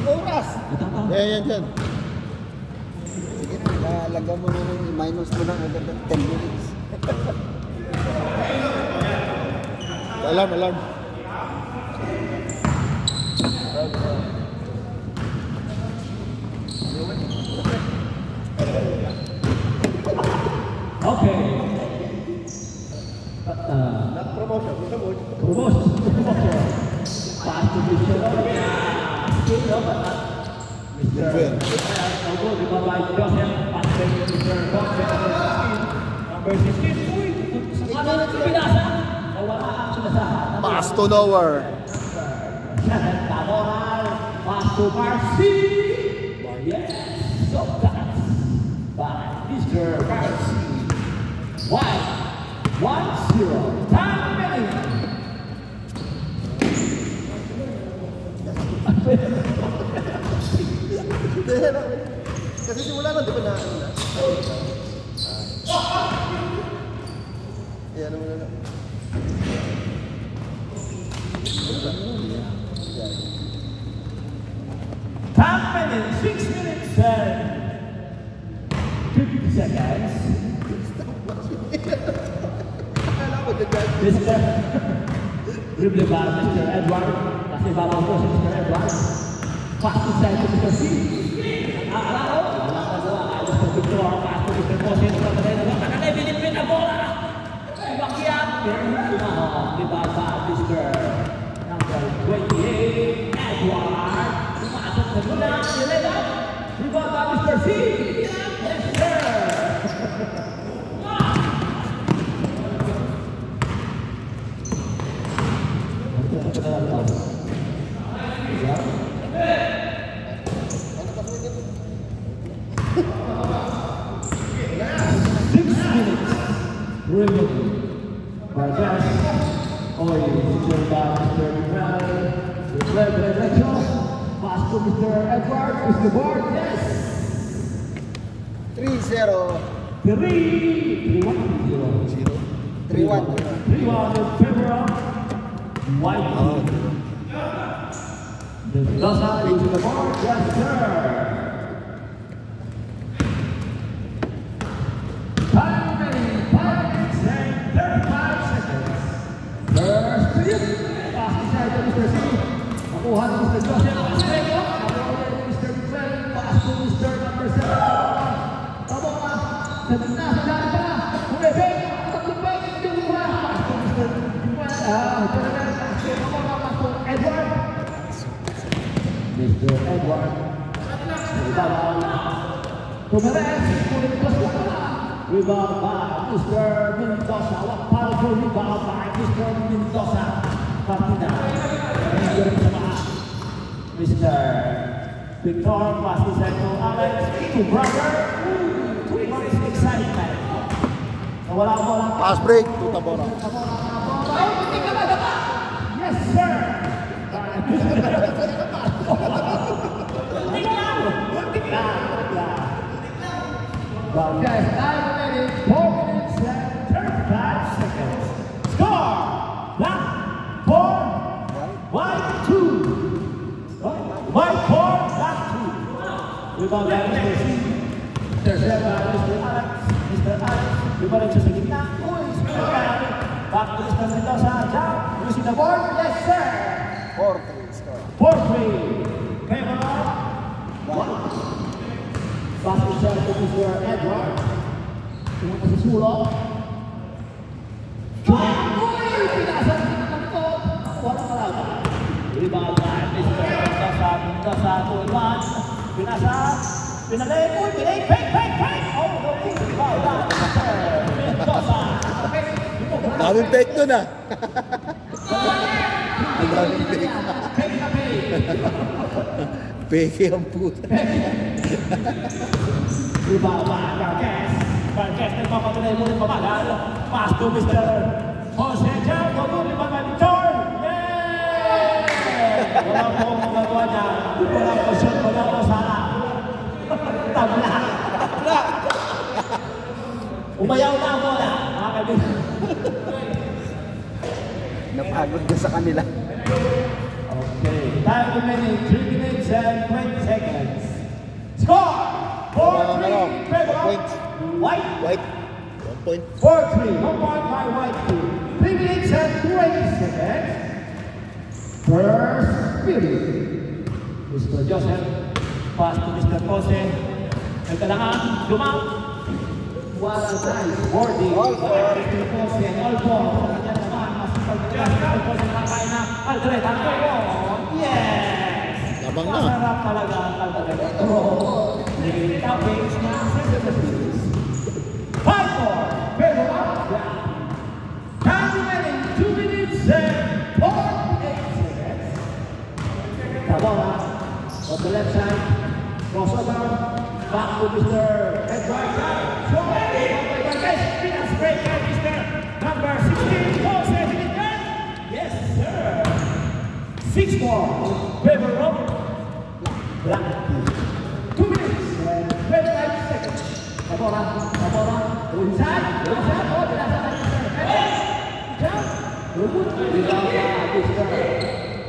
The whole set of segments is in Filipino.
Oras! Yan dyan. Sige na, lagyan mo na minus mo na agad ng 10 minutes. Alarm. Okay. Promotion. Pass to Mr. Mr. Pass to nowhere. Pass to Marcy. Yes, so that's by Mr. Marcy. 1-0. Time minute. Kasi simula na, di ba na? Ayan naman na. Time minute, 6 minutes and 50 seconds. Mr. Dribble by Mr. Edward. Kasi babaw po si Mr. Edward. Fast inside to Mr. C. Wala Mr. Victor. Fast to Mr. Mosin. Nakalay, binipin na bola. Ibakyat. Diba sa Mr. number 28, Edward. Pumasok sa muna. Nileda. Diba ba Mr. C? Yes, sir. Vargas, Oy, Mr. Pass to Mr. Edward, Mr. Board, yes! 3-0. 3-1 in favor of White. The Mendoza into the board, yes sir! Mr. C. Nakuha ni Mr. Joseph. Mr. Miguel. Pass to Mr. number 7. Tama ka. Sa gitna. Sa daan ka. Umibig. Tatlong bag. Hindi mo ba? Pass to Mr. Miguel. Pass to Edward. Mr. Edward. Ibabaw. Tumares. Kulit ko sa kala. Rebound by Mr. Mendoza. Powerful rebound by Mr. Mendoza. Partida. Mr. Victor pass inside to Alex, to brother. Too much excitement. Nawala mo lang. Pass break to Tabora. Yes, sir. Yes, 9 minutes, 4 minutes and 35 seconds. Score! 1-2. White 4, black 2. Rebound by Mr. C. Mr. Seba, Mr. Alex. Mr. Alex. Rebound siya sa gitna. Back to Mr. Mendoza. Jump. Using the board. Yes, sir. 4-3 score. 4-3. Favor of 1. Back to Mr. Edward. Tingnan ko si Sulo. Pinasan ko. Walang kalaban. Rebound by Mr. Mendoza to advance. Pinalay. Fake! Oh, no. Rebound by Mr. Mendoza. Daming fake dun ah. Ang daming fake. Fake ang puta. Rebound by Vargas. Vargas nagpapatuloy mo rin pamagal. Pass to Mr. Jose Jam. Rebound by Victor. Wala po ang magagawa niya. Wala po shot. Wala po sana. Tabla. Umayaw na ang bola. Mga kaibigan. Napagod ka sa kanila. Okay. Time remaining 3 minutes and 20 seconds. Score! 4-3 favor White. White. 1 point. 4-3. 1 point by White team. 3 minutes and 20 seconds. First period. Mr. Joseph. Pass to Mr. Jose. Nagkalangan. Dumaw. Walang nice. Boarding. All four. Mr. Jose. All four. Sa kanya naman. Masipag nila. Mr. Jose nakakain na. Aldred. Yes! Labang na. Masarap talaga ang Aldred. Toppings na 5-4. Pero time remaining 2 minutes and 48 seconds. Tabola on the left side. Crossover. Back to Mr. Edward. Pinas breaker, Mr. Number 16. Jose Hiligan. Yes, sir. 6-4. Favor of Black. 2 minutes and 25 seconds. Tabola. Inside. Oh, pinasakay Mr. Jump.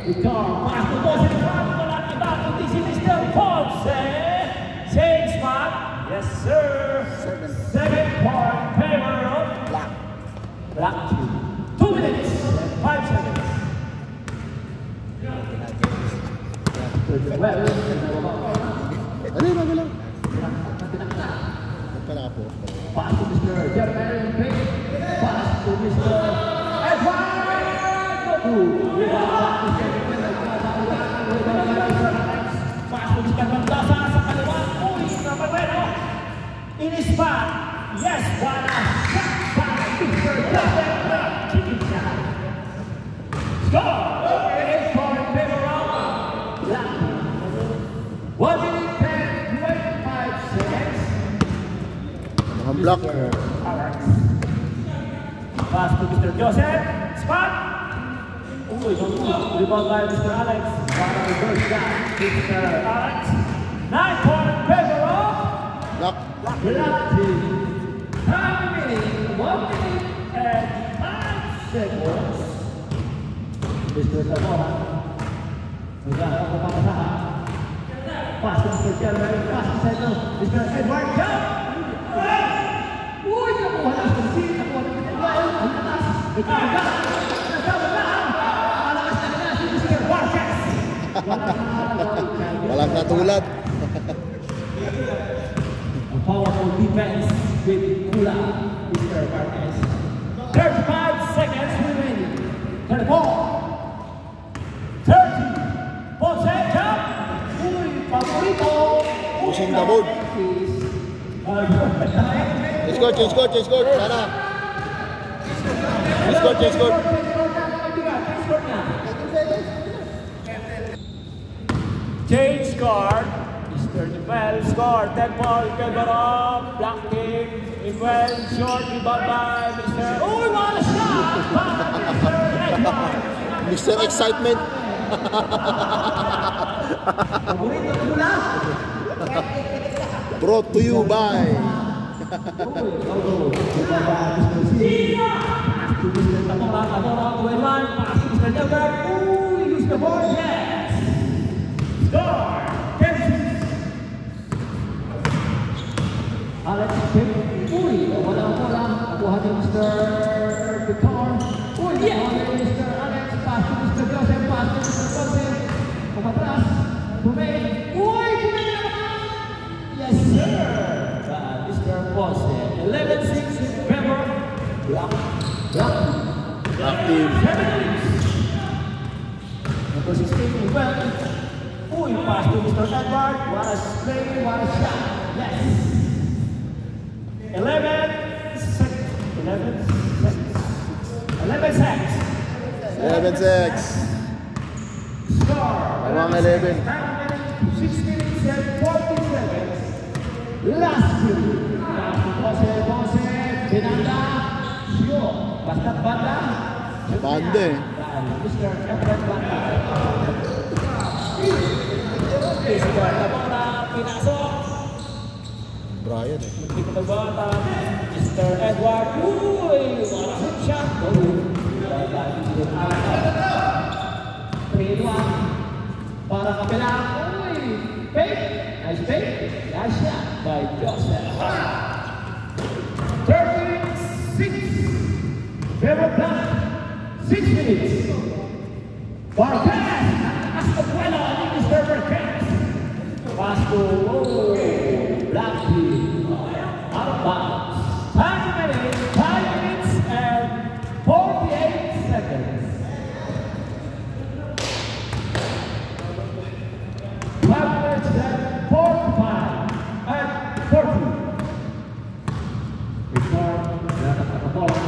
Victor. Pass to Jose. Wala na back to DC Mr. Ponce. Change spot. Yes, sir. 7-point favor of Black team. 2 minutes and 5 seconds. Ano yung magalang? Nagpanapo. Pass to Mr. Jeremy. Pass to Mr. Edward. Pass to Mr. Mendoza sa kaliwa. Uy, Navarrete. In his spot. Yes, wala. Shot by Mr. Joseph. Chicken shot. Score. 8-point favor of Black. 1 minute and 25 seconds. Mga block. Alex. Pass to Mr. Joseph. Spot. Rebound by Mr. Alex. Para reverse shot. Mr. Alex. 9-point favor of Block. Black team. Time remaining 1 minute and 5 seconds. Mr. Tabola. Nagkakaroon ko papasahan. Pass to Mr. Jeremy. Pass to Mr. Edward. Jump! Uy! Nakuha na sa seat. Nakuha na sa Edward. Ang tatas. Nagkakaroon. Nagkakaroon. Malakas na nila si Mr. Vargas. Walang natulad. A powerful defense with Kula, Mr. Vargas. 35 seconds remaining. 34. 30. Ponce, jump! Uy, paborito! Pushing the board. Change court. Sana. Change court. Change card. Mr. Noel score. 10 ball. Cameron. Black team. Noel short. Rebound by Mr. Uy, what a shot! Mr. Edward. Mr. Excitement. Paborito na mula. Brought to you by Alex Pip. Uy, wala bola. Nakuha ni Mr. Victor. Uy, nakuha ni Mr. Alex. Pass to Mr. Joseph. Pass to Mr. Joseph. Pumatras. Bumay. Uy, bumay na naman. Yes, sir. Mr. Ponce. 11-6 in favor. Black team. 7 minutes. Number 16 in well. Uy, pass to Mr. Edward. What a play, what a shot. Yes. 11 seconds. 11-6. Score. Awang 11. 6 minutes and 40 seconds. Last two. Ponce. Pinanda. Sio. Bastat banda. Banda eh. Mr. Edward Banda. Mr. Tabola. Pinasok. Brian eh. Muntik na bata. Mr. Edward. Uy! Wala sa shot. Uy! 3-1. kabilang. Uy! Fake! Nice fake. Nice shot by Joseph. 36. Favorite time. 6 minutes. Marquez! As the bueno, I think Mr. Marquez. Pass to Blackby. Out of bounds. 5 minutes and 48 seconds. 5 minutes and 45 and 40. Return, dapat ang bola.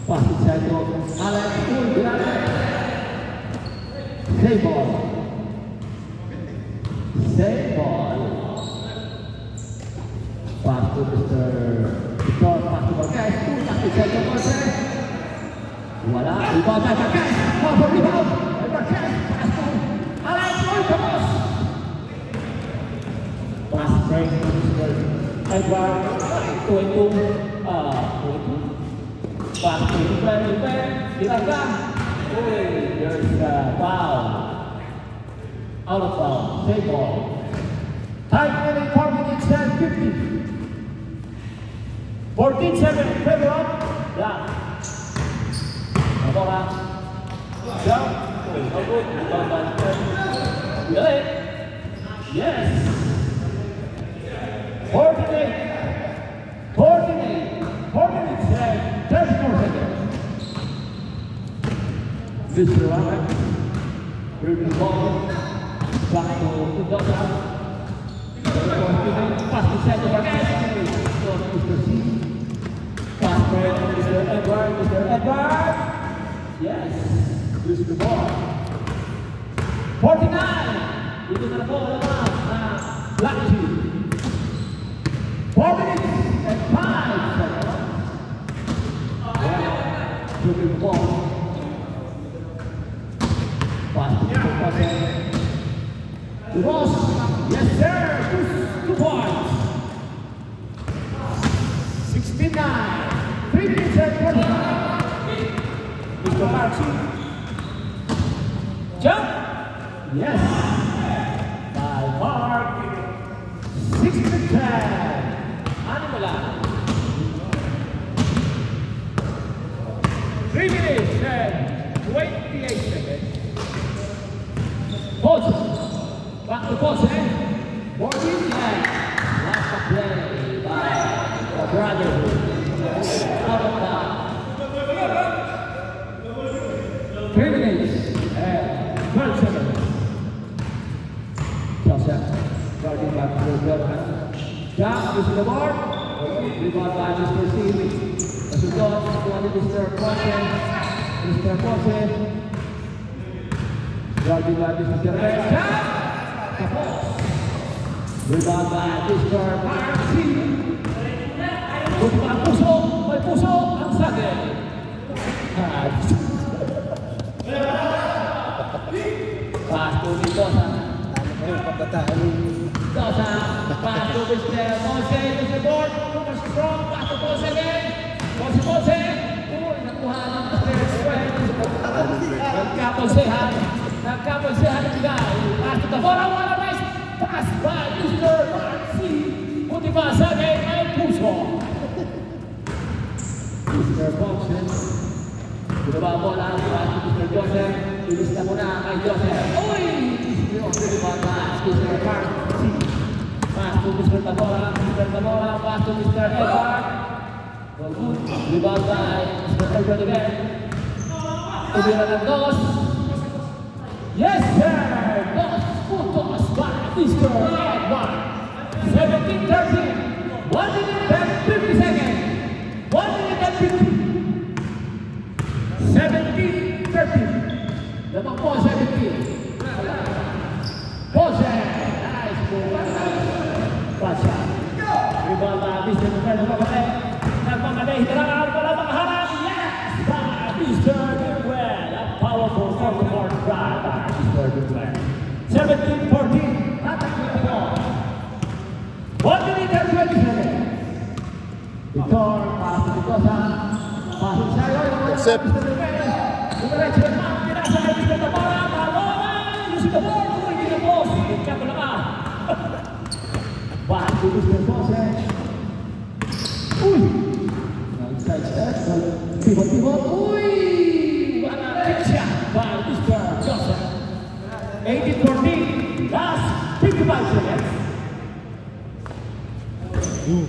Pass inside to Alex Ulgrana. Save ball. Save ball. Pass to Mr. Victor, pass to Marquez. Pass inside to Marquez. Wala. Rebound by Marquez. Call for rebound. Marquez. Pass to Alex Ulgrana. Pass break to Mr. Edward. Pass to Ruben. Dilanggang. Uy, there's a foul. Out of foul. Save ball. Time remaining 4 minutes and 50. 14-7. Favor up. Black. Bola. Jump. Oh, good. Really? Yes. 48. 4 minutes and 34 seconds. Mr. Alex. Bring the ball. Back to Mendoza. Pass inside the Marquez. Mr. C. Pass break to Mr. Edward. Mr. Edward. Yes. Use the ball. 49. Dito na po naman na Blackby. 4 minutes and 5 seconds. Moving the ball. Pass to Mr. Jose. The Ross. Yes, sir. 2 points. 69. 3 minutes and 45. Mr. Marchi. Jump. Yes. By Mark. 6-10. Ano wala? 3 minutes and 28 seconds. Pose. Back to Pose. Morgan and last play by the Brotherhood. Out of bounds. 3 minutes and 12 seconds. Joseph. Guarding back to the Brotherhood. Jump, using the board. Rebound by Mr. Stevie. As we go, Mr. Ponce. Mr. Ponce. Guarding by Mr. Jerez. Jump! Tapos. Rebound by Mr. Marci. Buti ang puso. May puso ang sagin. Pass to Mendoza. Mendoza. Pass to Mr. Ponce. Mr. Board. Super strong. Pass to Ponce again. Ponce. Uy, nakuha ng Mr. Sweat. Nagkaponsehan. Nagkaponsehan ng bigay. Pass to the bola. Wala nice. Pass by Mr. Marci. Buti pa sagin ay puso. Mr. Ponce. Binaba ang bola. Pass to Mr. Joseph. Ilista muna kay Joseph. Uy! Rebound by Mr. Marci. Pass to Mr. Tabora. Mr. Tabora. Pass to Mr. Edward. Rebound by Mr. Edward again. Tumira ng dos. Yes, sir! Dos puntos by Mr. Edward. 17-13. 1 minute and 50 seconds. 1 minute and 50. 17-13. Lamang po 17. Pose! Nice move. Pasha. Rebound by Mr. Edward. Nagpapalay. Hitaraan pala makaharap. Yes! By Mr. Edward. A powerful forward drive by Mr. Edward. 17-14. Attack with the ball. 1 minute and 20 seconds. Victor, pass to Mendoza. Pass inside. Accept. Diretso naman. Pinasa kay Mr. Tabora. Balona! Mr. Jose. Uy! Outside step. Pivot. Uy! What a big shot by Mr. Jose. 18-14. Last 55 seconds.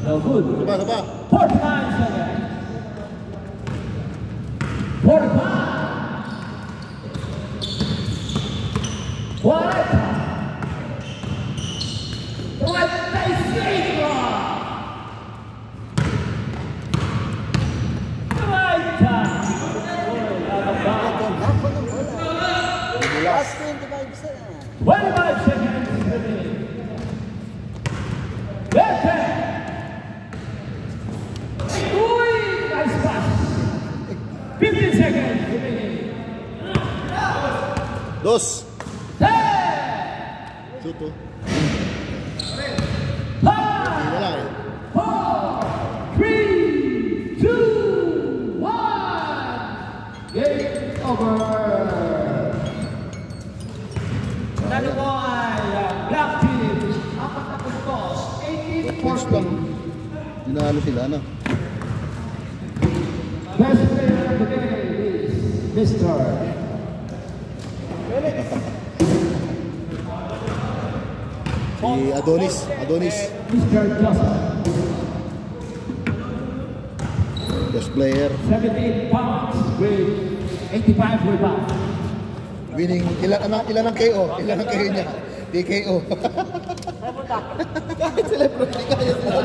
No good. Saba. 45 seconds. 45. 40. 25 seconds remaining. Left. Uy! Nice pass. 15 seconds remaining. 2. 10. Suto. 5. Wala eh. 4. 3. 2. 1. Game over. Lalo po ay Black Team. Apat na puntos. 18-14. Dinalo sila, ano? Best player of the day is Mr. Si Adonis. Mr. Joseph. Best player. 78 pounds with 85 rebounds. Winning, ilan ang KO? Ilan ang KO niya? TKO. Bakit sila bro? Hindi kaya sila.